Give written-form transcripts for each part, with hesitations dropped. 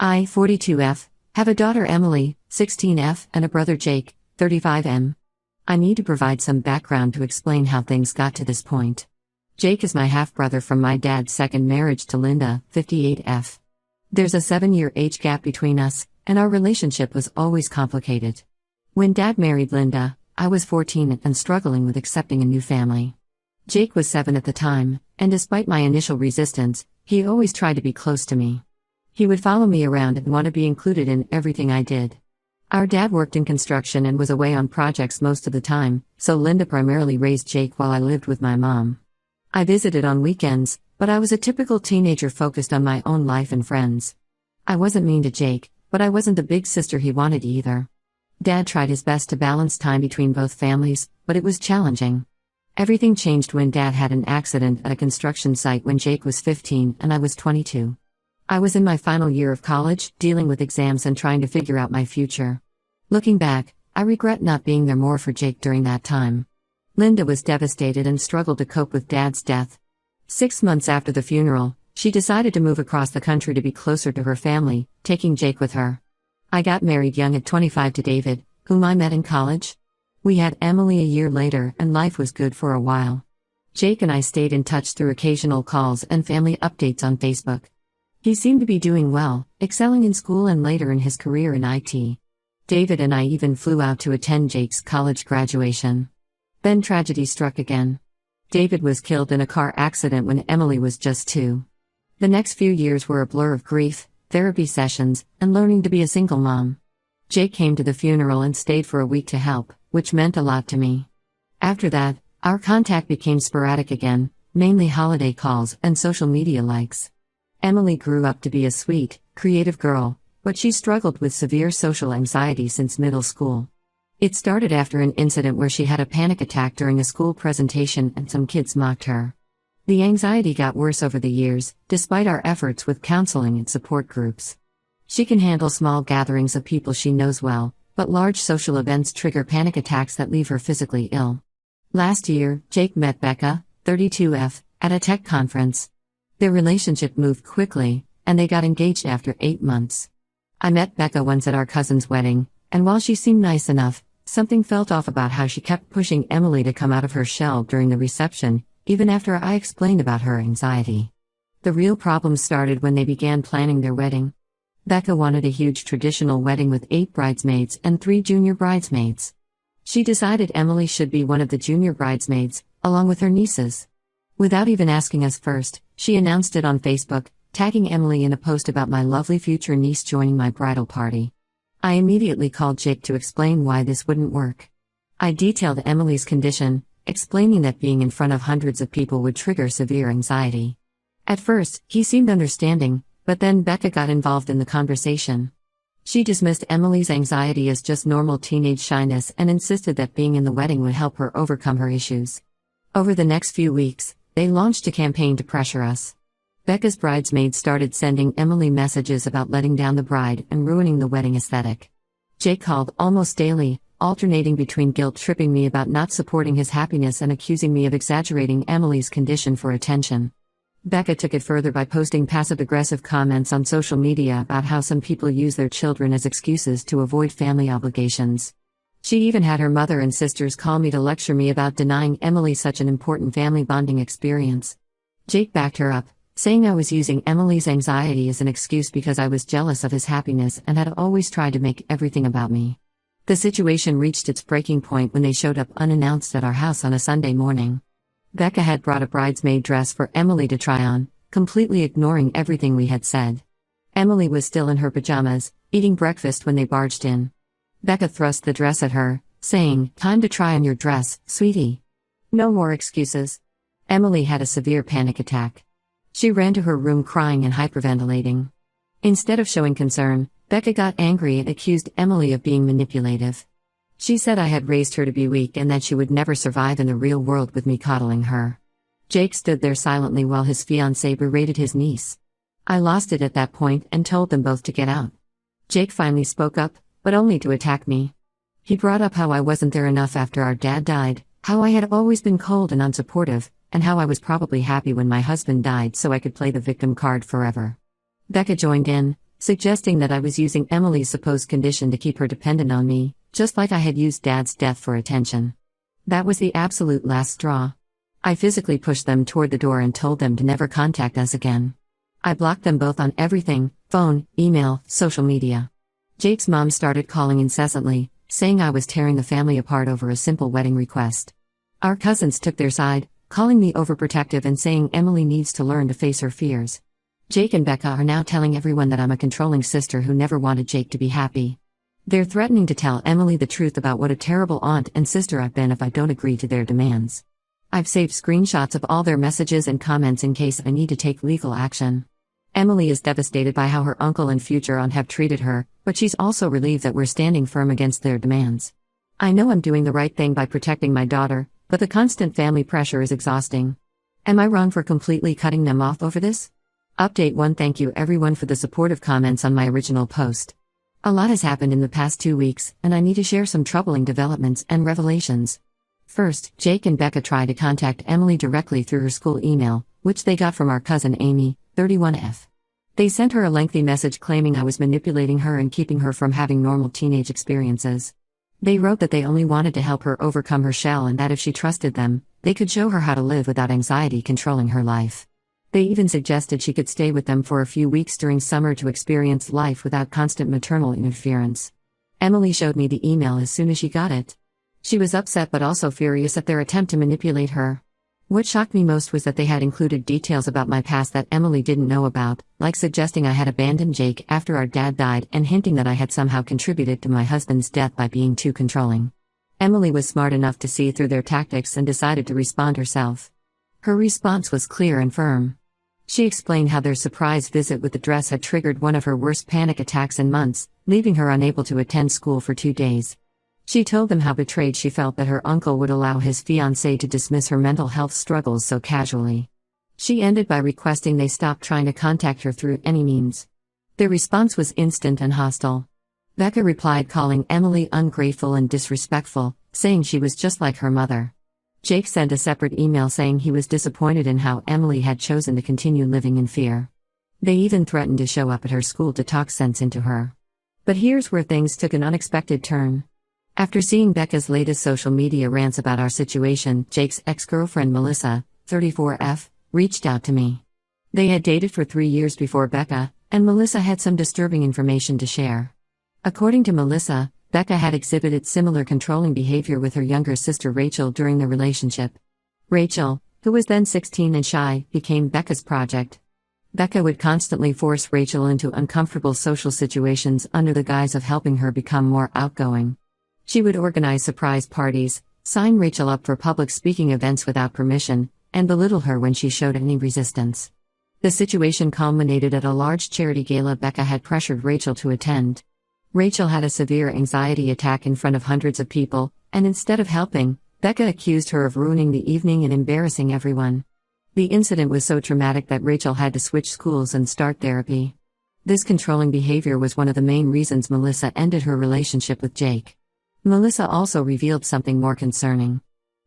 I, 42F, have a daughter Emily, 16F, and a brother Jake, 35M. I need to provide some background to explain how things got to this point. Jake is my half-brother from my dad's second marriage to Linda, 58F. There's a 7-year age gap between us, and our relationship was always complicated. When Dad married Linda, I was 14 and struggling with accepting a new family. Jake was 7 at the time, and despite my initial resistance, he always tried to be close to me. He would follow me around and want to be included in everything I did. Our dad worked in construction and was away on projects most of the time, so Linda primarily raised Jake while I lived with my mom. I visited on weekends, but I was a typical teenager focused on my own life and friends. I wasn't mean to Jake, but I wasn't the big sister he wanted either. Dad tried his best to balance time between both families, but it was challenging. Everything changed when Dad had an accident at a construction site when Jake was 15 and I was 22. I was in my final year of college, dealing with exams and trying to figure out my future. Looking back, I regret not being there more for Jake during that time. Linda was devastated and struggled to cope with Dad's death. 6 months after the funeral, she decided to move across the country to be closer to her family, taking Jake with her. I got married young at 25 to David, whom I met in college. We had Emily a year later and life was good for a while. Jake and I stayed in touch through occasional calls and family updates on Facebook. He seemed to be doing well, excelling in school and later in his career in IT. David and I even flew out to attend Jake's college graduation. Then tragedy struck again. David was killed in a car accident when Emily was just 2. The next few years were a blur of grief, therapy sessions, and learning to be a single mom. Jake came to the funeral and stayed for a week to help, which meant a lot to me. After that, our contact became sporadic again, mainly holiday calls and social media likes. Emily grew up to be a sweet, creative girl, but she struggled with severe social anxiety since middle school. It started after an incident where she had a panic attack during a school presentation and some kids mocked her. The anxiety got worse over the years, despite our efforts with counseling and support groups. She can handle small gatherings of people she knows well, but large social events trigger panic attacks that leave her physically ill. Last year, Jake met Becca, 32F, at a tech conference. Their relationship moved quickly, and they got engaged after 8 months. I met Becca once at our cousin's wedding, and while she seemed nice enough, something felt off about how she kept pushing Emily to come out of her shell during the reception, even after I explained about her anxiety. The real problems started when they began planning their wedding. Becca wanted a huge traditional wedding with 8 bridesmaids and 3 junior bridesmaids. She decided Emily should be one of the junior bridesmaids, along with her nieces. Without even asking us first, she announced it on Facebook, tagging Emily in a post about my lovely future niece joining my bridal party. I immediately called Jake to explain why this wouldn't work. I detailed Emily's condition, explaining that being in front of hundreds of people would trigger severe anxiety. At first, he seemed understanding, but then Becca got involved in the conversation. She dismissed Emily's anxiety as just normal teenage shyness and insisted that being in the wedding would help her overcome her issues. Over the next few weeks, they launched a campaign to pressure us. Becca's bridesmaids started sending Emily messages about letting down the bride and ruining the wedding aesthetic. Jake called almost daily, alternating between guilt-tripping me about not supporting his happiness and accusing me of exaggerating Emily's condition for attention. Becca took it further by posting passive-aggressive comments on social media about how some people use their children as excuses to avoid family obligations. She even had her mother and sisters call me to lecture me about denying Emily such an important family bonding experience. Jake backed her up, saying I was using Emily's anxiety as an excuse because I was jealous of his happiness and had always tried to make everything about me. The situation reached its breaking point when they showed up unannounced at our house on a Sunday morning. Becca had brought a bridesmaid dress for Emily to try on, completely ignoring everything we had said. Emily was still in her pajamas, eating breakfast when they barged in. Becca thrust the dress at her, saying, "Time to try on your dress, sweetie. No more excuses." Emily had a severe panic attack. She ran to her room crying and hyperventilating. Instead of showing concern, Becca got angry and accused Emily of being manipulative. She said I had raised her to be weak and that she would never survive in the real world with me coddling her. Jake stood there silently while his fiancée berated his niece. I lost it at that point and told them both to get out. Jake finally spoke up, but only to attack me. He brought up how I wasn't there enough after our dad died, how I had always been cold and unsupportive, and how I was probably happy when my husband died so I could play the victim card forever. Becca joined in, suggesting that I was using Emily's supposed condition to keep her dependent on me, just like I had used Dad's death for attention. That was the absolute last straw. I physically pushed them toward the door and told them to never contact us again. I blocked them both on everything: phone, email, social media. Jake's mom started calling incessantly, saying I was tearing the family apart over a simple wedding request. Our cousins took their side, calling me overprotective and saying Emily needs to learn to face her fears. Jake and Becca are now telling everyone that I'm a controlling sister who never wanted Jake to be happy. They're threatening to tell Emily the truth about what a terrible aunt and sister I've been if I don't agree to their demands. I've saved screenshots of all their messages and comments in case I need to take legal action. Emily is devastated by how her uncle and future aunt have treated her, but she's also relieved that we're standing firm against their demands. I know I'm doing the right thing by protecting my daughter, but the constant family pressure is exhausting. Am I wrong for completely cutting them off over this? Update 1. Thank you everyone for the supportive comments on my original post. A lot has happened in the past 2 weeks, and I need to share some troubling developments and revelations. First, Jake and Becca tried to contact Emily directly through her school email, which they got from our cousin Amy, 31F. They sent her a lengthy message claiming I was manipulating her and keeping her from having normal teenage experiences. They wrote that they only wanted to help her overcome her shell and that if she trusted them, they could show her how to live without anxiety controlling her life. They even suggested she could stay with them for a few weeks during summer to experience life without constant maternal interference. Emily showed me the email as soon as she got it. She was upset but also furious at their attempt to manipulate her. What shocked me most was that they had included details about my past that Emily didn't know about, like suggesting I had abandoned Jake after our dad died and hinting that I had somehow contributed to my husband's death by being too controlling. Emily was smart enough to see through their tactics and decided to respond herself. Her response was clear and firm. She explained how their surprise visit with the dress had triggered one of her worst panic attacks in months, leaving her unable to attend school for 2 days. She told them how betrayed she felt that her uncle would allow his fiancée to dismiss her mental health struggles so casually. She ended by requesting they stop trying to contact her through any means. Their response was instant and hostile. Becca replied calling Emily ungrateful and disrespectful, saying she was just like her mother. Jake sent a separate email saying he was disappointed in how Emily had chosen to continue living in fear. They even threatened to show up at her school to talk sense into her. But here's where things took an unexpected turn. After seeing Becca's latest social media rants about our situation, Jake's ex-girlfriend Melissa, 34F, reached out to me. They had dated for 3 years before Becca, and Melissa had some disturbing information to share. According to Melissa, Becca had exhibited similar controlling behavior with her younger sister Rachel during the relationship. Rachel, who was then 16 and shy, became Becca's project. Becca would constantly force Rachel into uncomfortable social situations under the guise of helping her become more outgoing. She would organize surprise parties, sign Rachel up for public speaking events without permission, and belittle her when she showed any resistance. The situation culminated at a large charity gala Becca had pressured Rachel to attend. Rachel had a severe anxiety attack in front of hundreds of people, and instead of helping, Becca accused her of ruining the evening and embarrassing everyone. The incident was so traumatic that Rachel had to switch schools and start therapy. This controlling behavior was one of the main reasons Melissa ended her relationship with Jake. Melissa also revealed something more concerning.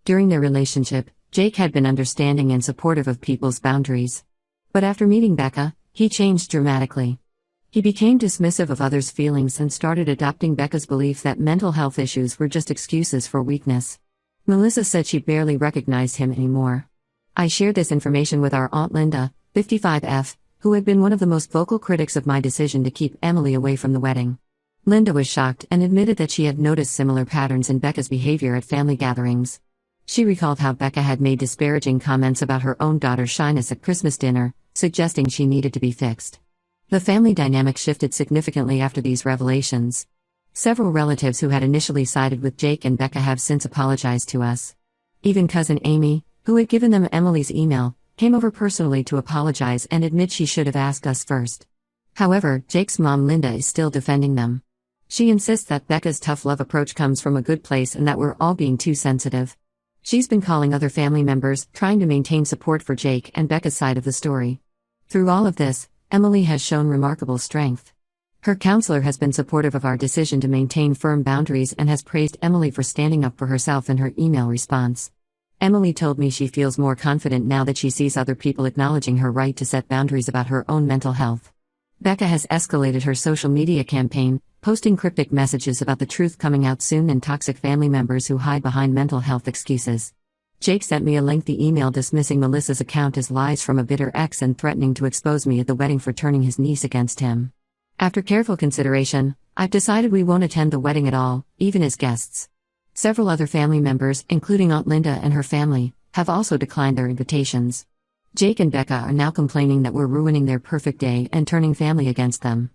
During their relationship, Jake had been understanding and supportive of people's boundaries. But after meeting Becca, he changed dramatically. He became dismissive of others' feelings and started adopting Becca's belief that mental health issues were just excuses for weakness. Melissa said she barely recognized him anymore. I shared this information with our Aunt Linda, 55F, who had been one of the most vocal critics of my decision to keep Emily away from the wedding. Linda was shocked and admitted that she had noticed similar patterns in Becca's behavior at family gatherings. She recalled how Becca had made disparaging comments about her own daughter's shyness at Christmas dinner, suggesting she needed to be fixed. The family dynamic shifted significantly after these revelations. Several relatives who had initially sided with Jake and Becca have since apologized to us. Even cousin Amy, who had given them Emily's email, came over personally to apologize and admit she should have asked us first. However, Jake's mom Linda is still defending them. She insists that Becca's tough love approach comes from a good place and that we're all being too sensitive. She's been calling other family members, trying to maintain support for Jake and Becca's side of the story. Through all of this, Emily has shown remarkable strength. Her counselor has been supportive of our decision to maintain firm boundaries and has praised Emily for standing up for herself in her email response. Emily told me she feels more confident now that she sees other people acknowledging her right to set boundaries about her own mental health. Becca has escalated her social media campaign, posting cryptic messages about the truth coming out soon and toxic family members who hide behind mental health excuses. Jake sent me a lengthy email dismissing Melissa's account as lies from a bitter ex and threatening to expose me at the wedding for turning his niece against him. After careful consideration, I've decided we won't attend the wedding at all, even as guests. Several other family members, including Aunt Linda and her family, have also declined their invitations. Jake and Becca are now complaining that we're ruining their perfect day and turning family against them.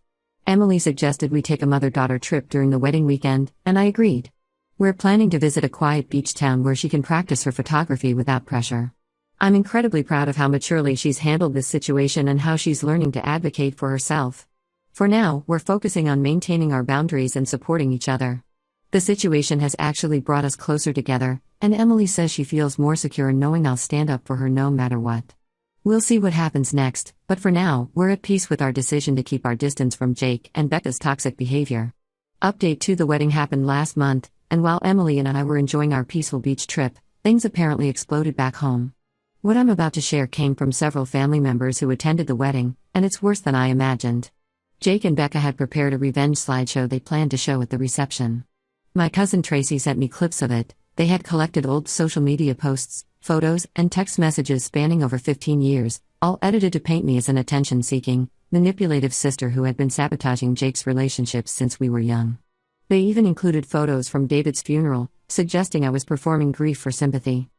Emily suggested we take a mother-daughter trip during the wedding weekend, and I agreed. We're planning to visit a quiet beach town where she can practice her photography without pressure. I'm incredibly proud of how maturely she's handled this situation and how she's learning to advocate for herself. For now, we're focusing on maintaining our boundaries and supporting each other. The situation has actually brought us closer together, and Emily says she feels more secure knowing I'll stand up for her no matter what. We'll see what happens next, but for now, we're at peace with our decision to keep our distance from Jake and Becca's toxic behavior. Update 2: The wedding happened last month, and while Emily and I were enjoying our peaceful beach trip, things apparently exploded back home. What I'm about to share came from several family members who attended the wedding, and it's worse than I imagined. Jake and Becca had prepared a revenge slideshow they planned to show at the reception. My cousin Tracy sent me clips of it. They had collected old social media posts, photos, and text messages spanning over 15 years, all edited to paint me as an attention-seeking, manipulative sister who had been sabotaging Jake's relationships since we were young. They even included photos from David's funeral, suggesting I was performing grief for sympathy.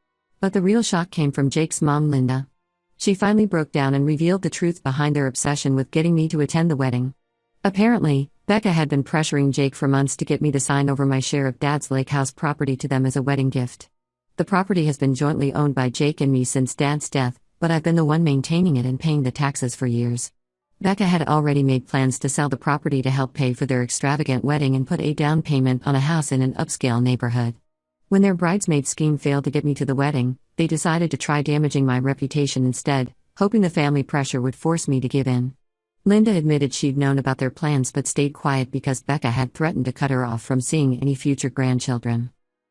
But the real shock came from Jake's mom, Linda. She finally broke down and revealed the truth behind their obsession with getting me to attend the wedding. Apparently, Becca had been pressuring Jake for months to get me to sign over my share of Dad's lake house property to them as a wedding gift. The property has been jointly owned by Jake and me since Dad's death, but I've been the one maintaining it and paying the taxes for years. Becca had already made plans to sell the property to help pay for their extravagant wedding and put a down payment on a house in an upscale neighborhood. When their bridesmaid scheme failed to get me to the wedding, they decided to try damaging my reputation instead, hoping the family pressure would force me to give in. Linda admitted she'd known about their plans but stayed quiet because Becca had threatened to cut her off from seeing any future grandchildren.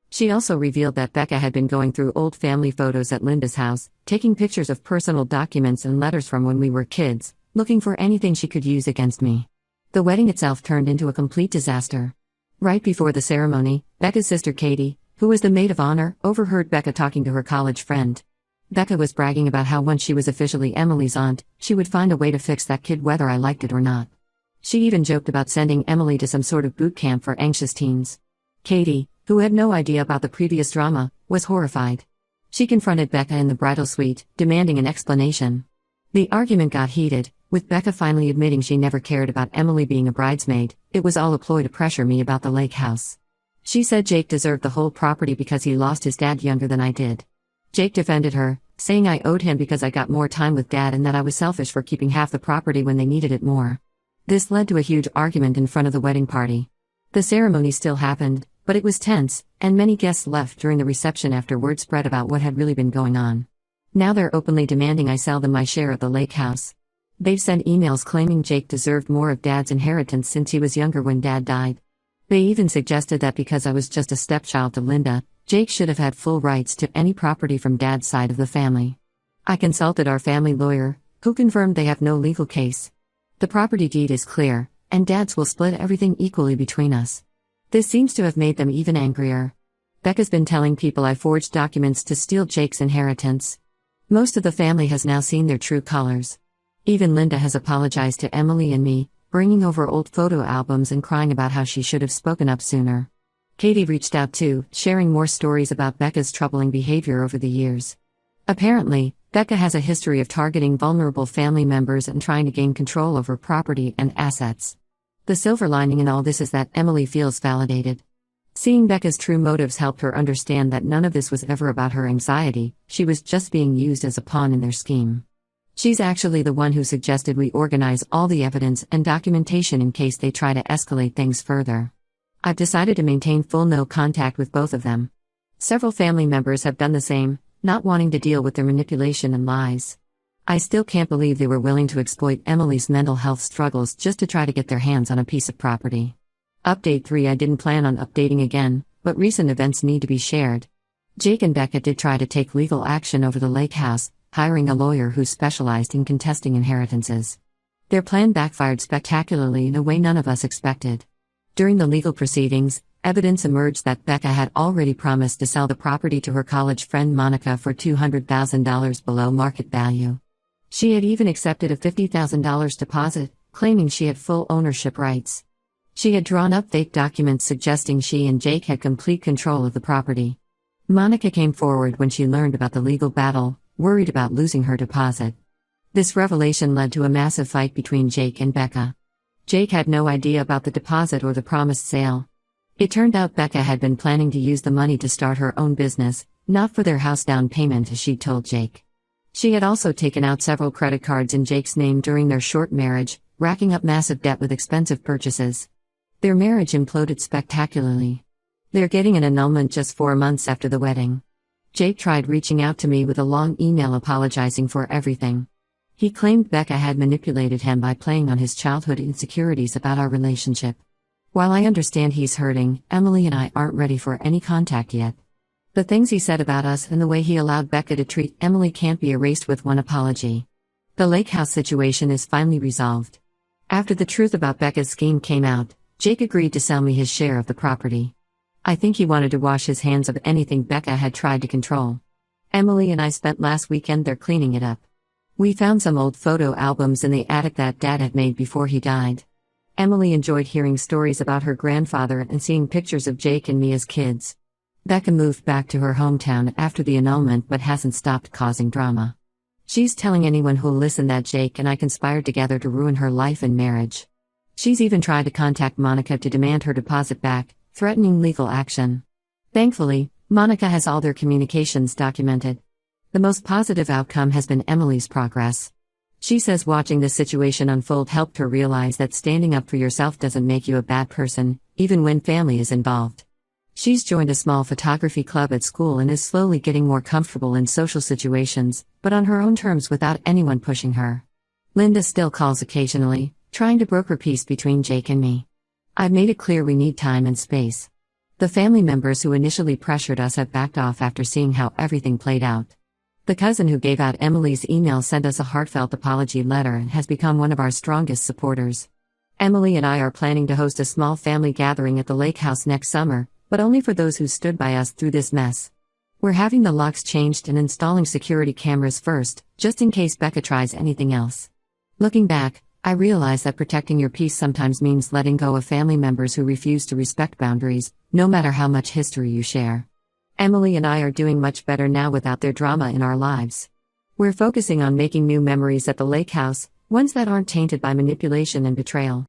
She also revealed that Becca had been going through old family photos at Linda's house, taking pictures of personal documents and letters from when we were kids, looking for anything she could use against me. The wedding itself turned into a complete disaster. Right before the ceremony, Becca's sister Katie, who was the maid of honor, overheard Becca talking to her college friend. Becca was bragging about how once she was officially Emily's aunt, she would find a way to fix that kid whether I liked it or not. She even joked about sending Emily to some sort of boot camp for anxious teens. Katie, who had no idea about the previous drama, was horrified. She confronted Becca in the bridal suite, demanding an explanation. The argument got heated, with Becca finally admitting she never cared about Emily being a bridesmaid. It was all a ploy to pressure me about the lake house. She said Jake deserved the whole property because he lost his dad younger than I did. Jake defended her, saying I owed him because I got more time with Dad and that I was selfish for keeping half the property when they needed it more. This led to a huge argument in front of the wedding party. The ceremony still happened, but it was tense, and many guests left during the reception after word spread about what had really been going on. Now they're openly demanding I sell them my share of the lake house. They've sent emails claiming Jake deserved more of Dad's inheritance since he was younger when Dad died. They even suggested that because I was just a stepchild to Linda, Jake should have had full rights to any property from Dad's side of the family. I consulted our family lawyer, who confirmed they have no legal case. The property deed is clear, and Dad's will split everything equally between us. This seems to have made them even angrier. Becca's been telling people I forged documents to steal Jake's inheritance. Most of the family has now seen their true colors. Even Linda has apologized to Emily and me, bringing over old photo albums and crying about how she should have spoken up sooner. Katie reached out too, sharing more stories about Becca's troubling behavior over the years. Apparently, Becca has a history of targeting vulnerable family members and trying to gain control over property and assets. The silver lining in all this is that Emily feels validated. Seeing Becca's true motives helped her understand that none of this was ever about her anxiety, she was just being used as a pawn in their scheme. She's actually the one who suggested we organize all the evidence and documentation in case they try to escalate things further. I've decided to maintain full no contact with both of them. Several family members have done the same, not wanting to deal with their manipulation and lies. I still can't believe they were willing to exploit Emily's mental health struggles just to try to get their hands on a piece of property. Update 3: I didn't plan on updating again, but recent events need to be shared. Jake and Becca did try to take legal action over the lake house, hiring a lawyer who specialized in contesting inheritances. Their plan backfired spectacularly in a way none of us expected. During the legal proceedings, evidence emerged that Becca had already promised to sell the property to her college friend Monica for $200,000 below market value. She had even accepted a $50,000 deposit, claiming she had full ownership rights. She had drawn up fake documents suggesting she and Jake had complete control of the property. Monica came forward when she learned about the legal battle, worried about losing her deposit. This revelation led to a massive fight between Jake and Becca. Jake had no idea about the deposit or the promised sale. It turned out Becca had been planning to use the money to start her own business, not for their house down payment as she told Jake. She had also taken out several credit cards in Jake's name during their short marriage, racking up massive debt with expensive purchases. Their marriage imploded spectacularly. They're getting an annulment just 4 months after the wedding. Jake tried reaching out to me with a long email apologizing for everything. He claimed Becca had manipulated him by playing on his childhood insecurities about our relationship. While I understand he's hurting, Emily and I aren't ready for any contact yet. The things he said about us and the way he allowed Becca to treat Emily can't be erased with one apology. The lake house situation is finally resolved. After the truth about Becca's scheme came out, Jake agreed to sell me his share of the property. I think he wanted to wash his hands of anything Becca had tried to control. Emily and I spent last weekend there cleaning it up. We found some old photo albums in the attic that Dad had made before he died. Emily enjoyed hearing stories about her grandfather and seeing pictures of Jake and me as kids. Becca moved back to her hometown after the annulment but hasn't stopped causing drama. She's telling anyone who'll listen that Jake and I conspired together to ruin her life and marriage. She's even tried to contact Monica to demand her deposit back, threatening legal action. Thankfully, Monica has all their communications documented. The most positive outcome has been Emily's progress. She says watching this situation unfold helped her realize that standing up for yourself doesn't make you a bad person, even when family is involved. She's joined a small photography club at school and is slowly getting more comfortable in social situations, but on her own terms without anyone pushing her. Linda still calls occasionally, trying to broker peace between Jake and me. I've made it clear we need time and space. The family members who initially pressured us have backed off after seeing how everything played out. The cousin who gave out Emily's email sent us a heartfelt apology letter and has become one of our strongest supporters. Emily and I are planning to host a small family gathering at the lake house next summer, but only for those who stood by us through this mess. We're having the locks changed and installing security cameras first, just in case Becca tries anything else. Looking back, I realize that protecting your peace sometimes means letting go of family members who refuse to respect boundaries, no matter how much history you share. Emily and I are doing much better now without their drama in our lives. We're focusing on making new memories at the lake house, ones that aren't tainted by manipulation and betrayal.